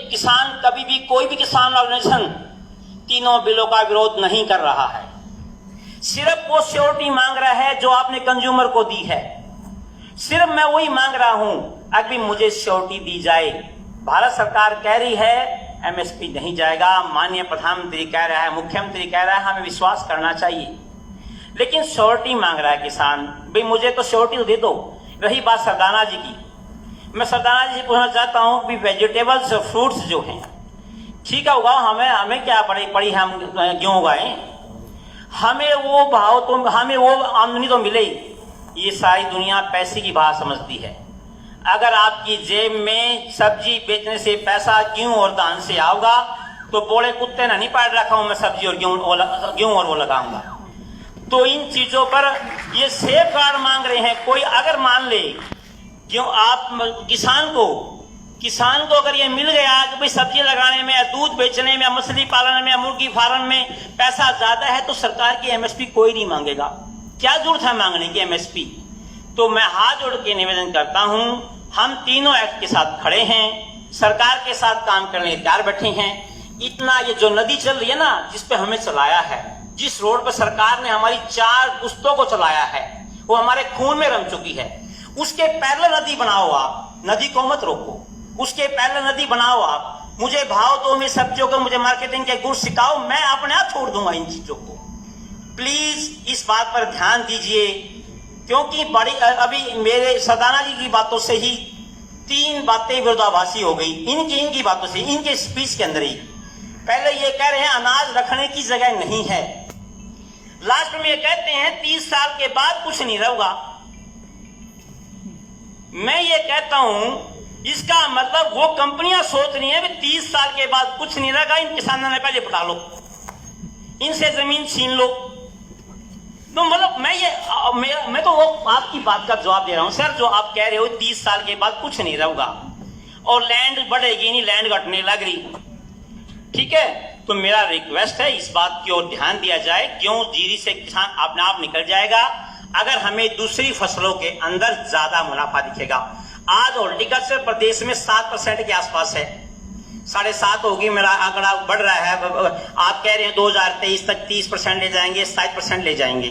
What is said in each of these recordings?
किसान कभी भी, कोई भी किसान ऑर्गेनाइजेशन तीनों बिलों का विरोध नहीं कर रहा है। सिर्फ वो श्योरिटी मांग रहा है जो आपने कंज्यूमर को दी है। सिर्फ मैं वही मांग रहा हूं, अभी मुझे श्योरिटी दी जाए। भारत सरकार कह रही है एमएसपी नहीं जाएगा, माननीय प्रधानमंत्री कह रहा है, मुख्यमंत्री कह रहा है, हमें विश्वास करना चाहिए, लेकिन श्योरिटी मांग रहा है किसान। भाई मुझे तो श्योरिटी दे दो। रही बात सरदाना जी की, मैं सरदाना जी से पूछना चाहता हूं कि वेजिटेबल्स, फ्रूट्स जो हैं, ठीक है उगाओ, हमें क्या पड़ी हम क्यों उगाएं, हमें वो भाव तो, हमें वो आमदनी तो मिले। ये सारी दुनिया पैसे की बात समझती है। अगर आपकी जेब में सब्जी बेचने से पैसा गेहूं और धान से आओगा तो बोले कुत्ते ना नहीं पाल रखा हूं मैं सब्जी और गेहूं और वो लगाऊंगा। तो इन चीजों पर ये सेफ गार्ड मांग रहे हैं। कोई अगर मान ले क्यों आप किसान को अगर ये मिल गया कि भाई सब्जी लगाने में या दूध बेचने में या मछली पालन में या मुर्गी फार्म में पैसा ज्यादा है तो सरकार की एमएसपी कोई नहीं मांगेगा। क्या जरूरत है मांगने की एमएसपी। तो मैं हाथ जोड़ के निवेदन करता हूं, हम तीनों एक्ट के साथ खड़े हैं, सरकार के साथ काम करने तैयार बैठे हैं। इतना ये जो नदी चल रही है ना, जिस पे हमें चलाया है, जिस रोड पर सरकार ने हमारी 4 पुस्तों को चलाया है, वो हमारे खून में रम चुकी है। उसके पैरेलल नदी बनाओ आप, नदी को मत रोको, उसके पैरेलल नदी बनाओ आप। मुझे भाव दो, मेरी सब्जियों को, मुझे मार्केटिंग के गुण सिखाओ, मैं अपने आप छोड़ दूंगा इन चीजों को। प्लीज इस बात पर ध्यान दीजिए, क्योंकि बड़ी अभी मेरे सरदाना जी की बातों से ही 3 बातें विरोधाभासी हो गई। इनकी बातों से, इनके स्पीच के अंदर ही पहले ये कह रहे हैं अनाज रखने की जगह नहीं है, लास्ट में ये कहते हैं 30 साल के बाद कुछ नहीं रहेगा। मैं ये कहता हूं इसका मतलब वो कंपनियां सोच रही हैं 30 साल के बाद कुछ नहीं रहेगा, इन किसानों ने पहले पटा लो, इनसे जमीन छीन लो। तो मतलब मैं तो वो आपकी बात का जवाब दे रहा हूं सर, जो आप कह रहे हो 30 साल के बाद कुछ नहीं रहेगा और लैंड बढ़ेगी नहीं, लैंड घटने लग रही, ठीक है। तो मेरा रिक्वेस्ट है इस बात की ओर ध्यान दिया जाए। क्यों जीरी से किसान अपने आप निकल जाएगा अगर हमें दूसरी फसलों के अंदर ज्यादा मुनाफा दिखेगा। आज हॉर्टिकल्चर प्रदेश में 7% के आसपास है, 7.5 होगी, मेरा आंकड़ा बढ़ रहा है। आप कह रहे हैं 2023 तक 30% ले जाएंगे, 60% ले जाएंगे।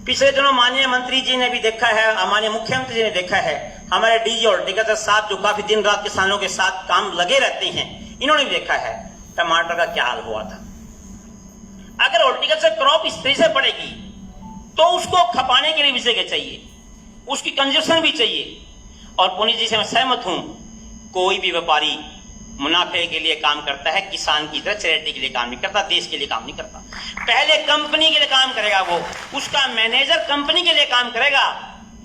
पिछले दिनों माननीय मंत्री जी ने भी देखा है, माननीय मुख्यमंत्री जी ने देखा है, हमारे डीजी हॉर्टिकल्चर साहब जो काफी दिन रात किसानों के साथ काम लगे रहते हैं, इन्होंने भी देखा है टमाटर का क्या हाल हुआ था। अगर हॉर्टिकल्चर क्रॉप इस तरह से बढ़ेगी तो उसको खपाने के लिए भी जगह चाहिए, उसकी कंजप्शन भी चाहिए। और पुनीत जी से मैं सहमत हूं, कोई भी व्यापारी मुनाफे के लिए काम करता है, किसान की तरह चैरिटी के लिए काम नहीं करता, देश के लिए काम नहीं करता। पहले कंपनी के लिए काम करेगा, वो उसका मैनेजर कंपनी के लिए काम करेगा,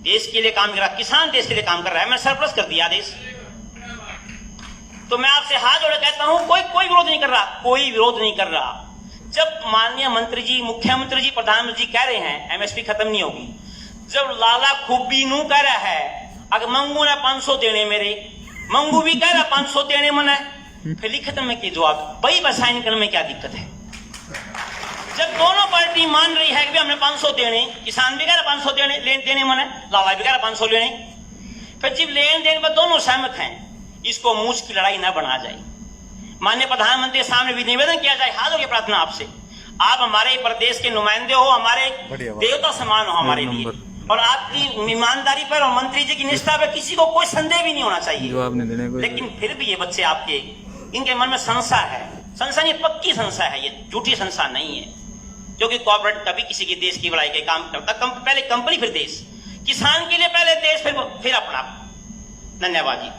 देश के लिए काम करेगा। किसान देश के लिए काम कर रहा है, मैंने सरप्लस कर दिया देश। तो मैं आपसे हाथ जोड़े कहता हूं, कोई विरोध नहीं कर रहा, कोई विरोध नहीं कर रहा। जब माननीय मंत्री जी, मुख्यमंत्री जी, प्रधानमंत्री जी कह रहे हैं एमएसपी खत्म नहीं होगी, जब लाला खूबी नू कह रहा है अगर मंगू ने 500 देने, मेरे मंगू भी कह रहा 500 देने मन है, फिर लिखित में की जवाब वही बसाइन करने में क्या दिक्कत है। जब दोनों पार्टी मान रही है कि हमने 500 देने, किसान भी कह रहा 500 देने मन है, लाला भी कह रहा 500 लेने, फिर जब लेन देन पर दोनों सहमत हैं, इसको मूछ की लड़ाई न बना जाए। माननीय प्रधानमंत्री के सामने भी निवेदन किया जाए, हाथ जोड़ प्रार्थना आपसे, आप हमारे प्रदेश के नुमाइंदे हो, हमारे देवता समान हो हमारे लिए, और आपकी ईमानदारी पर और मंत्री जी की निष्ठा पर किसी को कोई संदेह भी नहीं होना चाहिए। लेकिन फिर भी ये बच्चे आपके, इनके मन में संशय है, संशय ये पक्की संशय है, ये झूठी संशय नहीं है, क्योंकि कॉर्पोरेट कभी किसी के देश की भलाई के काम करता, पहले कंपनी फिर देश, किसान के लिए पहले देश फिर अपना। धन्यवाद जी।